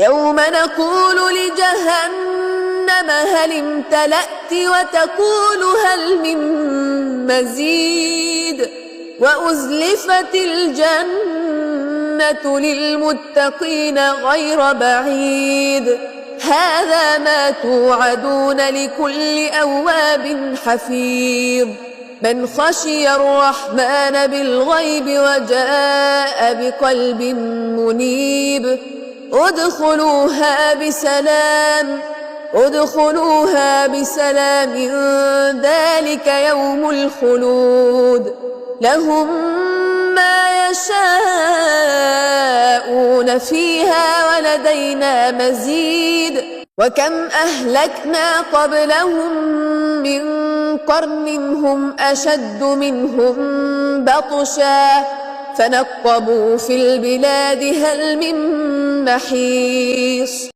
يوم نقول لجهنم هل امتلأت وتقول هل من مزيد وأزلفت الجنة للمتقين غير بعيد هذا ما توعدون لكل أواب حفيظ من خشي الرحمن بالغيب وجاء بقلب منيب ادخلوها بسلام ذلك يوم الخلود لهم ما يشاءون فيها ولدينا مزيد وكم أهلكنا قبلهم من قرن هم أشد منهم بطشا فنقبوا في البلاد هل من محيص